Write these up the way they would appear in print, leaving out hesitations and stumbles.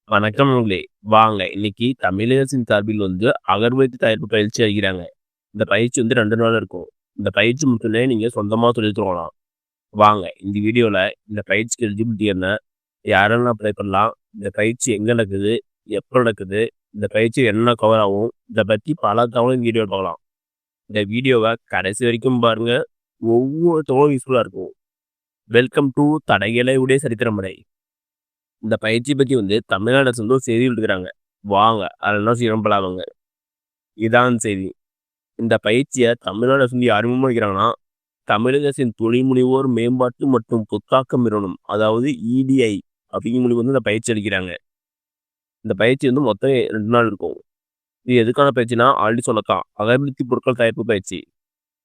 வணக்கம் நண்பர்களே. வாங்க இன்னைக்கு தமிழகத்தின் சார்பில் அகர்பத்தி தயாரிப்பு பயிற்சி அளிக்கிறாங்க. இந்த பயிற்சி 2 நாள் இருக்கும். இந்த பயிற்சி மட்டுமே நீங்க சொந்தமா தொழில் தொடங்கலாம். வாங்க இந்த வீடியோல இந்த பயிற்சிக்கு எலிஜிபிலிட்டி என்ன? யாரெல்லாம் அப்ளை பண்ணலாம்? இந்த பயிற்சி எங்க நடக்குது? எப்ப நடக்குது? இந்த பயிற்சி என்ன கவர் ஆகும்? இத பத்தி பல தகவல் இந்த வீடியோல பார்க்கலாம். இந்த வீடியோவ கடைசி வரைக்கும் பாருங்க. ஒவ்வொரு தகவலும் யூஸ்ஃபுல்லா இருக்கும். வெல்கம் டு தடகள உடைய சரித்திரமுறை. இந்த பயிற்சி பத்தி தமிழ்நாடு அரசு ஒரு செய்தி விட்டுக்கிறாங்க. வாங்க அதெல்லாம் சிறம்பலாவாங்க. இதான் செய்தி. இந்த பயிற்சியை தமிழ்நாடு அரசு அறிமுகப்படுத்துகிறாங்கன்னா, தமிழக அரசின் தொழில் முனைவோர் மேம்பாட்டு மற்றும் புத்தாக்கம் நிறுவனம், அதாவது இடிஐ அப்படிங்கிற மூலியம் இந்த பயிற்சி அளிக்கிறாங்க. இந்த பயிற்சி மொத்தம் 2 நாள் இருக்கும். இது எதுக்கான பயிற்சினா ஆல்ரெடி சொல்லலாம், அகர்பத்தி பொருட்கள் தயாரிப்பு பயிற்சி.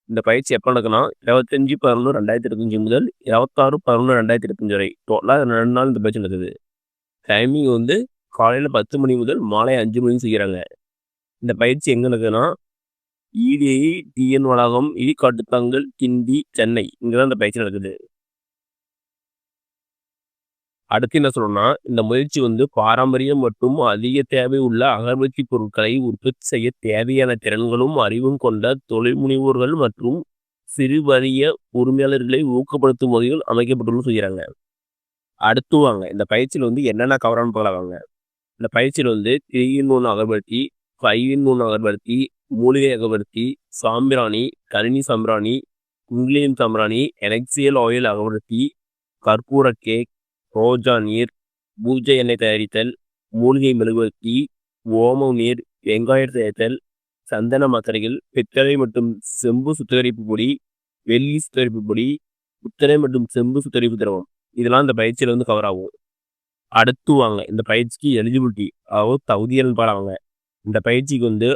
இந்த பயிற்சி எப்போ நடக்குன்னா 25/11/2025 முதல் 26/11/2025 வரை டோட்டலாக 2 நாள் இந்த பயிற்சி நடக்குது. டைமிங் காலையில் 10 மணி முதல் மாலை 5 மணி செய்கிறாங்க. இந்த பயிற்சி எங்கே நடக்குதுன்னா இடிஐ டிஎன் வளாகம், காட்டுத்தாங்கல், கிண்டி, சென்னை இங்கே தான் இந்த பயிற்சி நடக்குது. அடுத்து என்ன சொல்லணும்னா, இந்த முயற்சி பாரம்பரியம் மற்றும் அதிக தேவை உள்ள அகர்பத்தி பொருட்களை உற்பத்தி செய்ய தேவையான திறன்களும் அறிவும் கொண்ட தொழில் முனைவோர்கள் மற்றும் சிறு வணிக உரிமையாளர்களை ஊக்கப்படுத்தும் வகையில் அமைக்கப்பட்டுள்ள செய்கிறாங்க. அடுத்து வாங்க இந்த பயிற்சியில் என்னென்ன கவரான்னு பார்க்கலாம் வாங்க. இந்த பயிற்சியில் 3-in-1 அகர்பத்தி, 5-in-1 அகர்பத்தி, மூலிகை அகர்பத்தி, சாம்பிராணி, கணினி சாம்பிராணி, குங்குலியம் சாம்பிராணி, எலக்சியல் ஆயில் அகர்பத்தி, கற்பூர கேக், ரோஜா நீர், பூஜை எண்ணெய் தயாரித்தல், மூலிகை மெழுகுவர்த்தி, ஓம நீர், வெங்காயம் தயாரித்தல், சந்தன மாத்திரைகள், பித்தளை மற்றும் செம்பு சுத்திகரிப்பு பொடி, வெள்ளி சுத்திகரிப்பு பொடி, புத்தளை மற்றும் செம்பு சுத்திகரிப்பு திரவம், இதெல்லாம் இந்த பயிற்சியில் கவர் ஆகும். அடுத்து வாங்க இந்த பயிற்சிக்கு எலிஜிபிலிட்டி, அதாவது தகுதியல் பாருங்க. இந்த பயிற்சிக்கு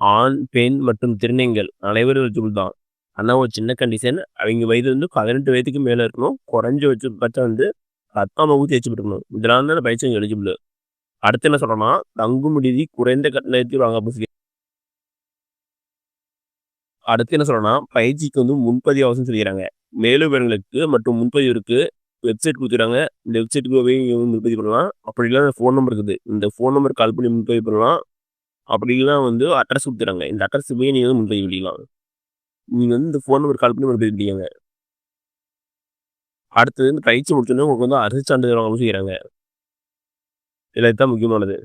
ஆண், பெண் மற்றும் திருநங்கைகள் அனைவரும் எலிஜிபிள் தான். ஆனால் ஒரு சின்ன கண்டிஷன், அவங்க வயது 18 வயதுக்கு மேலே இருக்கணும். குறைஞ்ச பட்சம் 10ஆம் வகுப்பு தேர்ச்சி பெற்றுக்கணும். இதெல்லாம் தான் பயிற்சி எலிஜிபிள். அடுத்து என்ன சொல்றோம்னா, தங்கும் விடுதி குறைந்த கட்டணத்தில் வாங்க. அடுத்து என்ன சொல்றோம்னா, பயிற்சிக்கு முன்பதிவு அவசியம் சொல்லிக்கிறாங்க. மேலும் விவரங்களுக்கு மற்றும் முன்பதிவிற்கு வெப்சைட் கொடுத்துறாங்க. இந்த வெப்சைட்டுக்கு போய் முன்பதிவு பண்ணலாம். அப்படி இல்லைன்னா ஃபோன் நம்பர் இருக்குது. இந்த ஃபோன் நம்பர் கால் பண்ணி முன்பதிவு பண்ணலாம். அப்படி இல்லைன்னா அட்ரஸ் கொடுத்துறாங்க. இந்த அட்ரஸ் போய் நீங்கள் முன்பதிவு பண்ணிக்கலாம். நீங்கள் இந்த ஃபோன் நம்பர் கால் பண்ணி முன்பதிவு பண்ணிக்கோங்க. அடுத்தது இந்த பயிற்சி முடிச்சோன்னே உங்களுக்கு அரசு சான்றிதழ் வாங்க செய்கிறாங்க. இதில் தான் முக்கியமானது.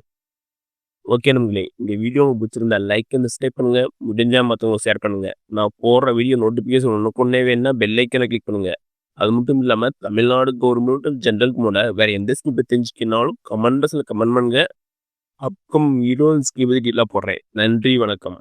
ஓகே நண்பர்களே, இந்த வீடியோ உங்களுக்கு பிடிச்சிருந்தா லைக் அண்ட் சப்ஸ்கிரைப் பண்ணுங்க. முடிஞ்சால் மற்றவங்க ஷேர் பண்ணுங்க. நான் போடுற வீடியோ நோட்டிஃபிகேஷன் ஒன்றுக்குன்னே வேணுன்னா பெல் ஐக்கனை கிளிக் பண்ணுங்க. அது மட்டும் இல்லாமல் தமிழ்நாடு கவர்மெண்ட் ஜென்ரல் மூல வேற எந்த ஸ்கீம் பற்றி தெரிஞ்சுக்கினாலும் கமெண்ட் பண்ணுங்க. அப்கம் வீடியோ ஸ்கீம் பற்றி டீட்டெயிலாக போடுறேன். நன்றி, வணக்கம்.